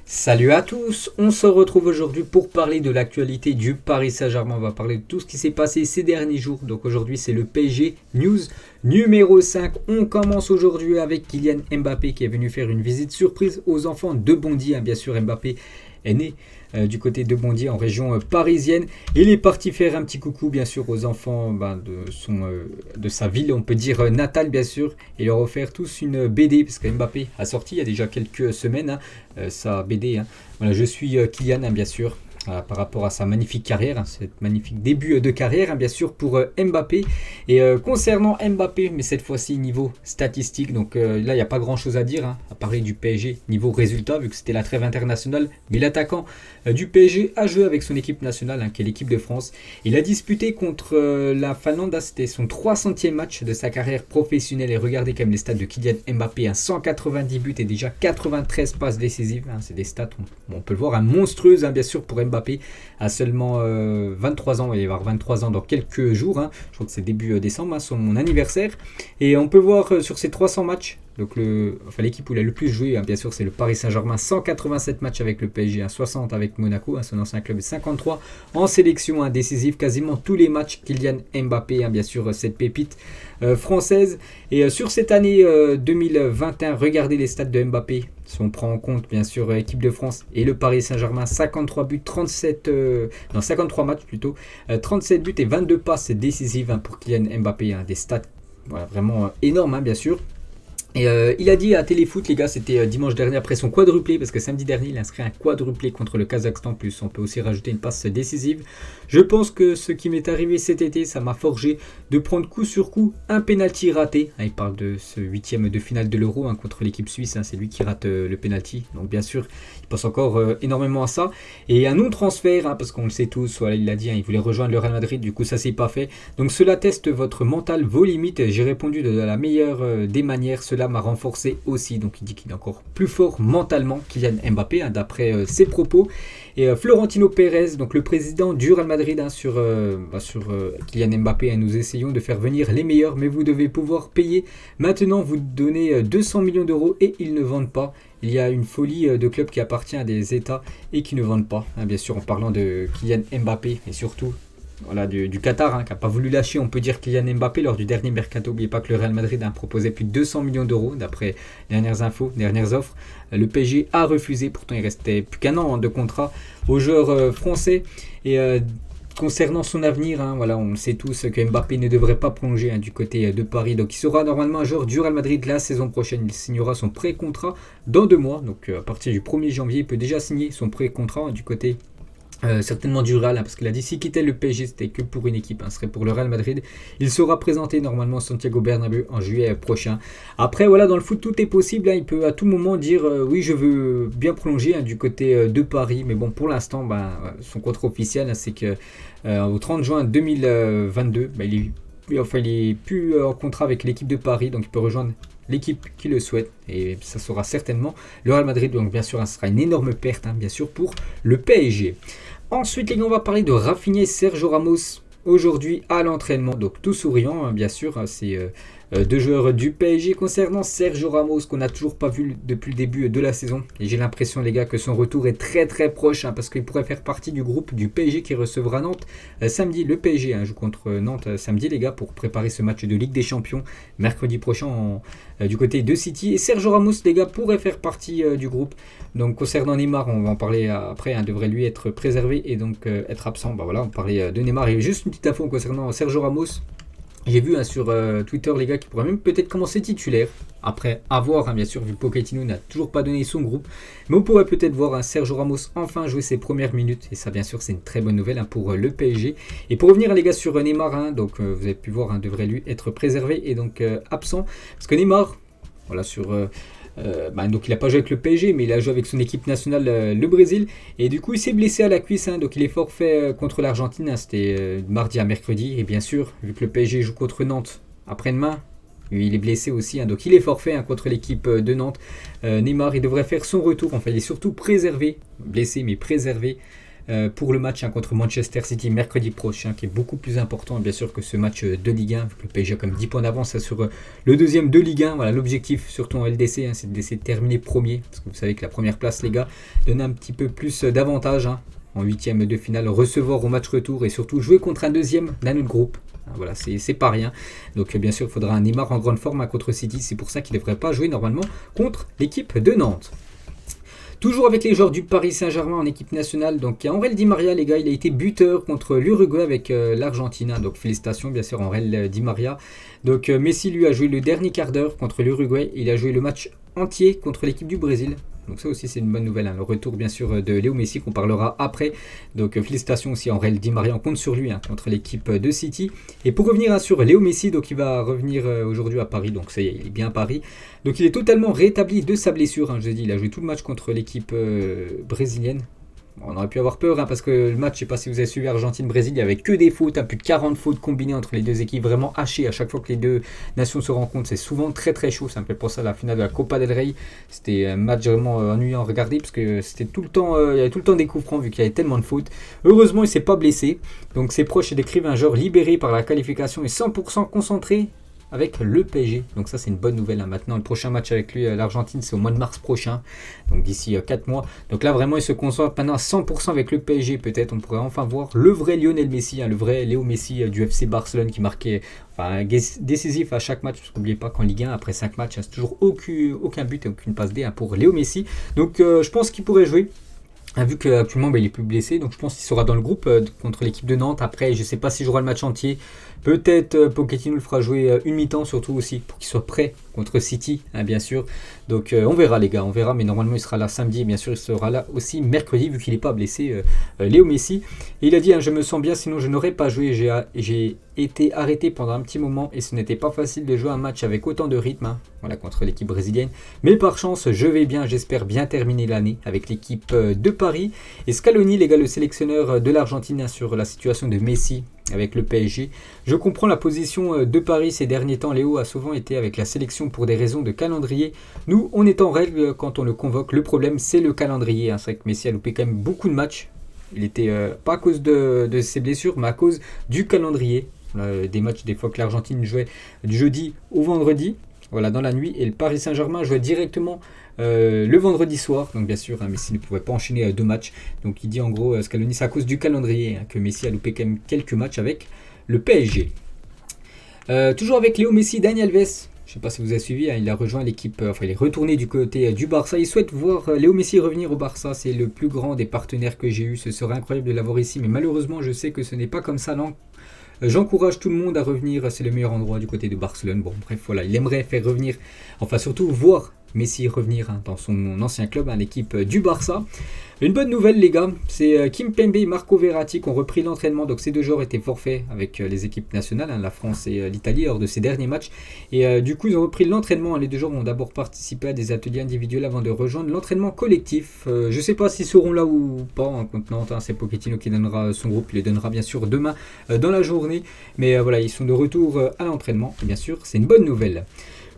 Salut à tous, on se retrouve aujourd'hui pour parler de l'actualité du Paris Saint-Germain. On va parler de tout ce qui s'est passé ces derniers jours. Donc aujourd'hui c'est le PSG News numéro 5. On commence aujourd'hui avec Kylian Mbappé qui est venu faire une visite surprise aux enfants de Bondy. Bien sûr Mbappé est né du côté de Bondy en région parisienne. Il est parti faire un petit coucou bien sûr aux enfants de sa ville, on peut dire natale bien sûr. Et leur offert tous une BD parce que Mbappé a sorti il y a déjà quelques semaines sa BD. Voilà, je suis Kylian bien sûr. Par rapport à sa magnifique carrière, cet magnifique début de carrière, bien sûr, pour Mbappé. Et concernant Mbappé, mais cette fois-ci niveau statistique, donc là, il n'y a pas grand-chose à dire, à parler du PSG niveau résultat, vu que c'était la trêve internationale. Mais l'attaquant du PSG a joué avec son équipe nationale, qui est l'équipe de France. Il a disputé contre la Finlande, c'était son 300e match de sa carrière professionnelle. Et regardez quand même les stats de Kylian Mbappé, 190 buts et déjà 93 passes décisives. C'est des stats, on peut le voir, monstrueuses, bien sûr, pour Mbappé. À seulement 23 ans, il va y avoir 23 ans dans quelques jours, je crois que c'est début décembre, son anniversaire. Et on peut voir sur ces 300 matchs, donc l'équipe où il a le plus joué, bien sûr, c'est le Paris Saint-Germain, 187 matchs avec le PSG, 60 avec Monaco, son ancien club, 53 en sélection décisive, quasiment tous les matchs Kylian Mbappé, bien sûr, cette pépite française. Et sur cette année 2021, regardez les stats de Mbappé. Si on prend en compte bien sûr l'équipe de France et le Paris Saint-Germain, 53 buts, 53 matchs plutôt, 37 buts et 22 passes décisives pour Kylian Mbappé, des stats vraiment énormes bien sûr. Et il a dit à Téléfoot, les gars, c'était dimanche dernier après son quadruplé, parce que samedi dernier il a inscrit un quadruplé contre le Kazakhstan, plus on peut aussi rajouter une passe décisive. Je pense que ce qui m'est arrivé cet été, ça m'a forgé de prendre coup sur coup un penalty raté. Il parle de ce 8e de finale de l'Euro contre l'équipe suisse, c'est lui qui rate le penalty. Donc bien sûr, il pense encore énormément à ça. Et un non-transfert, parce qu'on le sait tous, il l'a dit, il voulait rejoindre le Real Madrid, du coup ça s'est pas fait. Donc cela teste votre mental, vos limites. J'ai répondu de la meilleure des manières, cela m'a renforcé aussi. Donc il dit qu'il est encore plus fort mentalement, Kylian Mbappé, d'après ses propos. Et Florentino Pérez, donc le président du Real Madrid, sur Kylian Mbappé, nous essayons de faire venir les meilleurs, mais vous devez pouvoir payer. Maintenant, vous donnez 200 millions d'euros et ils ne vendent pas. Il y a une folie de clubs qui appartient à des États et qui ne vendent pas. Bien sûr, en parlant de Kylian Mbappé et surtout du Qatar, qui n'a pas voulu lâcher, on peut dire, Kylian Mbappé lors du dernier mercato. N'oubliez pas que le Real Madrid proposait plus de 200 millions d'euros d'après dernières infos, dernières offres. Le PSG a refusé, pourtant il restait plus qu'un an de contrat au joueur français. Et concernant son avenir, on sait tous que Mbappé ne devrait pas prolonger du côté de Paris. Donc il sera normalement un joueur du Real Madrid la saison prochaine. Il signera son pré-contrat dans 2 mois. Donc à partir du 1er janvier, il peut déjà signer son pré-contrat du côté certainement du Real, parce qu'il a dit s'il quittait le PSG, c'était que pour une équipe, ce serait pour le Real Madrid. Il sera présenté normalement à Santiago Bernabéu en juillet prochain. Après, dans le foot, tout est possible. Il peut à tout moment dire oui, je veux bien prolonger du côté de Paris. Mais bon, pour l'instant, son contrat officiel, c'est que au 30 juin 2022, il est plus en contrat avec l'équipe de Paris, donc il peut rejoindre l'équipe qui le souhaite, et ça sera certainement le Real Madrid. Donc bien sûr, ce sera une énorme perte, bien sûr, pour le PSG. Ensuite, les gars, on va parler de Rafinha et Sergio Ramos aujourd'hui à l'entraînement. Donc tout souriant, bien sûr, c'est 2 joueurs du PSG. Concernant Sergio Ramos, qu'on n'a toujours pas vu depuis le début de la saison, et j'ai l'impression, les gars, que son retour est très très proche, parce qu'il pourrait faire partie du groupe du PSG qui recevra Nantes samedi. Le PSG joue contre Nantes samedi, les gars, pour préparer ce match de Ligue des Champions mercredi prochain du côté de City. Et Sergio Ramos, les gars, pourrait faire partie du groupe. Donc concernant Neymar, on va en parler après, devrait lui être préservé et donc être absent. On parlait de Neymar. Et juste une petite info concernant Sergio Ramos. J'ai vu sur Twitter, les gars, qui pourraient même peut-être commencer titulaire. Après avoir, bien sûr, vu que Pochettino n'a toujours pas donné son groupe. Mais on pourrait peut-être voir Sergio Ramos enfin jouer ses premières minutes. Et ça, bien sûr, c'est une très bonne nouvelle pour le PSG. Et pour revenir, les gars, sur Neymar, donc vous avez pu voir, devrait lui être préservé et donc absent. Parce que Neymar, donc il n'a pas joué avec le PSG, mais il a joué avec son équipe nationale, le Brésil, et du coup il s'est blessé à la cuisse, donc il est forfait contre l'Argentine, c'était mardi à mercredi. Et bien sûr, vu que le PSG joue contre Nantes après-demain, il est blessé aussi, donc il est forfait contre l'équipe de Nantes. Neymar, il devrait faire son retour, il est surtout préservé, blessé mais préservé pour le match contre Manchester City mercredi prochain, qui est beaucoup plus important bien sûr que ce match de Ligue 1, vu que le PSG a comme 10 points d'avance sur le deuxième de Ligue 1. Voilà, l'objectif surtout en LDC, c'est d'essayer de terminer premier, parce que vous savez que la première place, les gars, donne un petit peu plus d'avantage en huitième de finale, recevoir au match retour et surtout jouer contre un deuxième d'un autre groupe. Voilà, c'est pas rien. Donc bien sûr, il faudra un Neymar en grande forme contre City. C'est pour ça qu'il ne devrait pas jouer normalement contre l'équipe de Nantes. Toujours avec les joueurs du Paris Saint-Germain en équipe nationale. Donc Angel Di Maria, les gars, il a été buteur contre l'Uruguay avec l'Argentine. Donc félicitations bien sûr Angel Di Maria. Donc Messi lui a joué le dernier quart d'heure contre l'Uruguay. Il a joué le match entier contre l'équipe du Brésil. Donc ça aussi c'est une bonne nouvelle, le retour bien sûr de Léo Messi qu'on parlera après. Donc félicitations aussi à Angel Di Maria, on compte sur lui contre l'équipe de City. Et pour revenir sur Léo Messi, donc il va revenir aujourd'hui à Paris, donc ça y est, il est bien à Paris. Donc il est totalement rétabli de sa blessure, je l'ai dit, il a joué tout le match contre l'équipe brésilienne. On aurait pu avoir peur parce que le match, je ne sais pas si vous avez suivi Argentine-Brésil, il n'y avait que des fautes, plus de 40 fautes combinées entre les deux équipes, vraiment hachées à chaque fois que les deux nations se rencontrent. C'est souvent très très chaud, ça me fait penser à la finale de la Copa del Rey. C'était un match vraiment ennuyant à regarder parce que c'était tout le temps, il y avait tout le temps des coups francs vu qu'il y avait tellement de fautes. Heureusement, il ne s'est pas blessé. Donc ses proches décrivent un joueur libéré par la qualification et 100% concentré avec le PSG. Donc ça c'est une bonne nouvelle. Maintenant le prochain match avec lui, l'Argentine, c'est au mois de mars prochain. Donc d'ici 4 mois. Donc là vraiment il se concentre maintenant à 100% avec le PSG. Peut-être on pourrait enfin voir le vrai Lionel Messi, le vrai Léo Messi du FC Barcelone qui marquait décisif à chaque match. Parce qu'oubliez pas qu'en Ligue 1 après 5 matchs, c'est toujours aucun but et aucune passe D pour Léo Messi. Donc je pense qu'il pourrait jouer. Vu qu'actuellement il est plus blessé, donc je pense qu'il sera dans le groupe contre l'équipe de Nantes. Après, je ne sais pas s'il jouera le match entier. Peut-être Pochettino le fera jouer une mi-temps, surtout aussi pour qu'il soit prêt contre City, bien sûr. Donc on verra les gars, on verra. Mais normalement il sera là samedi et bien sûr il sera là aussi mercredi vu qu'il n'est pas blessé, Léo Messi. Et il a dit je me sens bien, sinon je n'aurais pas joué. J'ai été arrêté pendant un petit moment et ce n'était pas facile de jouer un match avec autant de rythme contre l'équipe brésilienne. Mais par chance, je vais bien, j'espère bien terminer l'année avec l'équipe de Paris. Et Scaloni, les gars, le sélectionneur de l'Argentine sur la situation de Messi avec le PSG. Je comprends la position de Paris ces derniers temps. Léo a souvent été avec la sélection pour des raisons de calendrier. Nous, on est en règle quand on le convoque. Le problème, c'est le calendrier. C'est vrai que Messi a loupé quand même beaucoup de matchs. Il était pas à cause de ses blessures, mais à cause du calendrier. Des matchs, des fois que l'Argentine jouait du jeudi au vendredi, dans la nuit, et le Paris Saint-Germain jouait directement le vendredi soir. Donc bien sûr, Messi ne pouvait pas enchaîner 2 matchs. Donc il dit en gros, Scaloni, c'est à cause du calendrier que Messi a loupé quand même quelques matchs avec le PSG. Toujours avec Léo Messi, Dani Alves. Je ne sais pas si vous avez suivi, il a rejoint l'équipe, il est retourné du côté du Barça. Il souhaite voir Léo Messi revenir au Barça. C'est le plus grand des partenaires que j'ai eu. Ce serait incroyable de l'avoir ici, mais malheureusement, je sais que ce n'est pas comme ça, non. J'encourage tout le monde à revenir, c'est le meilleur endroit du côté de Barcelone. Bon, bref, il aimerait faire revenir, surtout voir Messi revenir dans son ancien club, l'équipe du Barça. Une bonne nouvelle les gars, c'est Kimpembe et Marco Verratti qui ont repris l'entraînement. Donc ces deux joueurs étaient forfaits avec les équipes nationales, la France et l'Italie lors de ces derniers matchs. Et du coup ils ont repris l'entraînement. Les deux joueurs ont d'abord participé à des ateliers individuels avant de rejoindre l'entraînement collectif. Je ne sais pas s'ils seront là ou pas contre Nantes. C'est Pochettino qui donnera son groupe, il les donnera bien sûr demain dans la journée. Mais ils sont de retour à l'entraînement. Et bien sûr c'est une bonne nouvelle.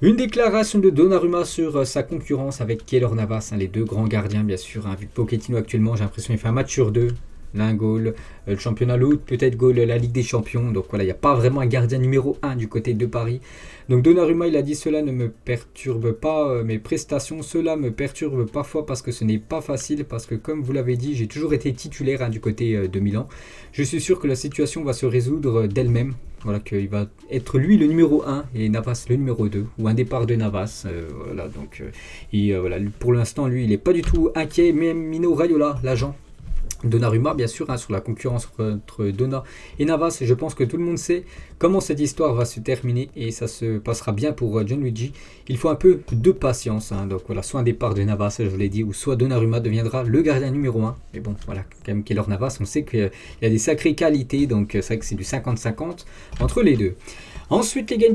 Une déclaration de Donnarumma sur sa concurrence avec Keylor Navas, les deux grands gardiens bien sûr. Vu que Pochettino actuellement, j'ai l'impression qu'il fait un match sur 2. L'un goal, le championnat, l'autre peut-être goal la Ligue des Champions. Donc il n'y a pas vraiment un gardien numéro 1 du côté de Paris. Donc Donnarumma il a dit cela ne me perturbe pas mes prestations, cela me perturbe parfois parce que ce n'est pas facile, parce que comme vous l'avez dit, j'ai toujours été titulaire du côté de Milan. Je suis sûr que la situation va se résoudre d'elle-même. Qu'il va être lui le numéro 1 et Navas le numéro 2, ou un départ de Navas. Pour l'instant, lui, il n'est pas du tout inquiet. Même Mino Raiola, l'agent Donnarumma, bien sûr, sur la concurrence entre Donna et Navas. Je pense que tout le monde sait comment cette histoire va se terminer et ça se passera bien pour Gianluigi. Il faut un peu de patience. Soit un départ de Navas, je vous l'ai dit, ou soit Donnarumma deviendra le gardien numéro 1. Mais bon, quand même Keylor Navas, on sait qu'il y a des sacrées qualités, donc c'est vrai que c'est du 50-50 entre les deux. Ensuite, les gars, une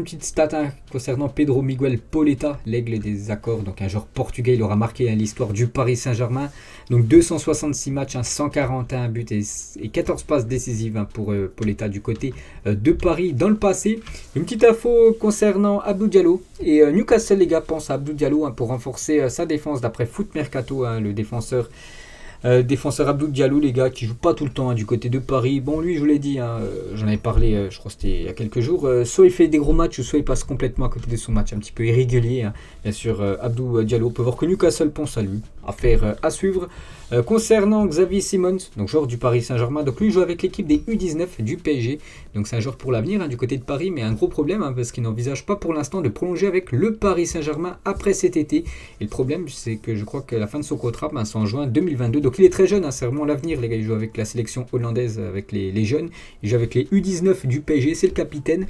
petite stat concernant Pedro Miguel Pauleta, l'aigle des accords, donc un joueur portugais. Il aura marqué l'histoire du Paris Saint-Germain. Donc 266 matchs, 141 buts et 14 passes décisives pour Pauleta du côté de Paris dans le passé. Une petite info concernant Abdou Diallo. Et Newcastle, les gars, pense à Abdou Diallo pour renforcer sa défense d'après Foot Mercato, le défenseur Défenseur Abdou Diallo, les gars, qui joue pas tout le temps du côté de Paris. Bon, lui, je vous l'ai dit, j'en avais parlé, je crois que c'était il y a quelques jours. Soit il fait des gros matchs, soit il passe complètement à côté de son match, un petit peu irrégulier. Bien sûr, Abdou Diallo peut voir que Newcastle pense à lui. Affaire à suivre. Concernant Xavi Simons, donc joueur du Paris Saint-Germain, donc lui il joue avec l'équipe des U19 du PSG. Donc c'est un joueur pour l'avenir du côté de Paris, mais un gros problème parce qu'il n'envisage pas pour l'instant de prolonger avec le Paris Saint-Germain après cet été. Et le problème, c'est que je crois que la fin de son contrat, c'est en juin 2022. Donc il est très jeune, c'est vraiment l'avenir, les gars. Il joue avec la sélection hollandaise, avec les jeunes. Il joue avec les U19 du PSG, c'est le capitaine.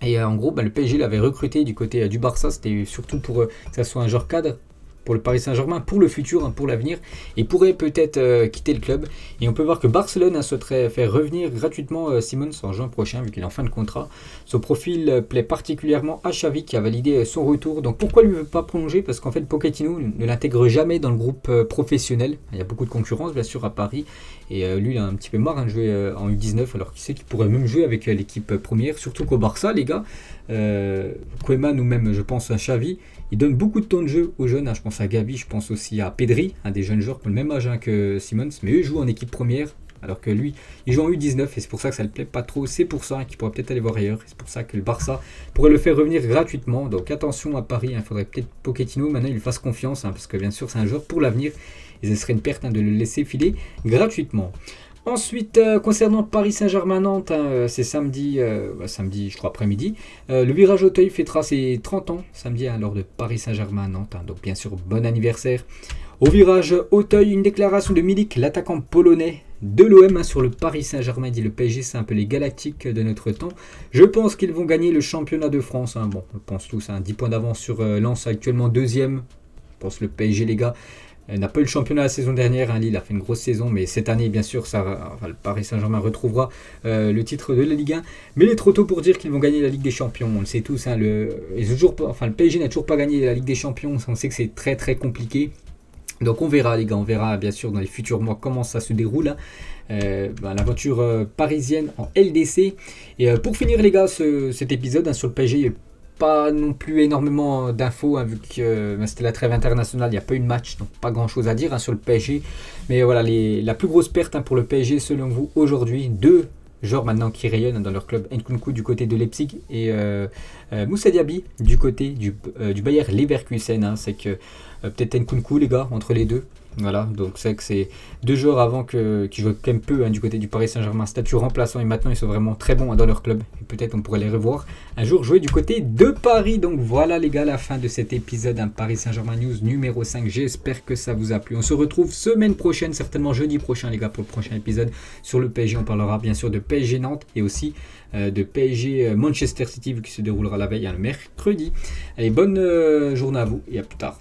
Et en gros, le PSG l'avait recruté du côté du Barça. C'était surtout pour que ça soit un joueur cadre pour le Paris Saint-Germain, pour le futur, pour l'avenir, et pourrait peut-être quitter le club. Et on peut voir que Barcelone souhaiterait faire revenir gratuitement Simons en juin prochain, vu qu'il est en fin de contrat. Son profil plaît particulièrement à Xavi, qui a validé son retour. Donc pourquoi lui ne veut pas prolonger? Parce qu'en fait, Pochettino ne l'intègre jamais dans le groupe professionnel. Il y a beaucoup de concurrence, bien sûr, à Paris. Et lui, il a un petit peu marre de jouer en U19, alors qu'il sait qu'il pourrait même jouer avec l'équipe première, surtout qu'au Barça, les gars. Koeman ou même, je pense, à Xavi, il donne beaucoup de temps de jeu aux jeunes. Je pense à Gavi, je pense aussi à Pedri, un des jeunes joueurs qui ont le même âge que Simons, mais eux jouent en équipe première, alors que lui, il joue en U19, et c'est pour ça que ça ne le plaît pas trop. C'est pour ça qu'il pourrait peut-être aller voir ailleurs. C'est pour ça que le Barça pourrait le faire revenir gratuitement. Donc attention à Paris, il faudrait peut-être Pochettino, maintenant il lui fasse confiance, parce que bien sûr c'est un joueur pour l'avenir, et ce serait une perte de le laisser filer gratuitement. Ensuite, concernant Paris Saint-Germain-Nantes, c'est samedi, je crois après-midi. Le Virage Auteuil fêtera ses 30 ans samedi lors de Paris Saint-Germain-Nantes. Donc bien sûr, bon anniversaire. Au Virage Auteuil, une déclaration de Milik, l'attaquant polonais de l'OM sur le Paris Saint-Germain. Il dit le PSG, c'est un peu les Galactiques de notre temps. Je pense qu'ils vont gagner le championnat de France. Bon, on pense tous, 10 points d'avance sur Lens, actuellement deuxième. Je pense le PSG, les gars. n'a pas eu le championnat la saison dernière. Lille a fait une grosse saison, mais cette année, bien sûr, le Paris Saint-Germain retrouvera le titre de la Ligue 1. Mais il est trop tôt pour dire qu'ils vont gagner la Ligue des Champions. On le sait tous. Le PSG n'a toujours pas gagné la Ligue des Champions. On sait que c'est très très compliqué. Donc on verra les gars, on verra bien sûr dans les futurs mois comment ça se déroule. L'aventure parisienne en LDC. Et pour finir les gars, cet épisode sur le PSG, il n'y a pas non plus énormément d'infos, vu que c'était la trêve internationale, il n'y a pas eu de match, donc pas grand chose à dire sur le PSG. Mais voilà, la plus grosse perte pour le PSG selon vous aujourd'hui, deux joueurs maintenant qui rayonnent dans leur club, Nkunku du côté de Leipzig et Moussa Diaby du côté du Bayer Leverkusen. C'est que peut-être Nkunku les gars, entre les deux. Voilà, donc c'est que c'est deux joueurs avant qui jouaient quand même peu du côté du Paris Saint-Germain, statut remplaçant, et maintenant ils sont vraiment très bons dans leur club. Et peut-être on pourrait les revoir un jour jouer du côté de Paris. Donc voilà les gars, la fin de cet épisode Paris Saint-Germain News numéro 5. J'espère que ça vous a plu. On se retrouve semaine prochaine, certainement jeudi prochain les gars, pour le prochain épisode sur le PSG. On parlera bien sûr de PSG Nantes et aussi de PSG Manchester City, vu qu'il se déroulera la veille le mercredi. Allez, bonne journée à vous et à plus tard.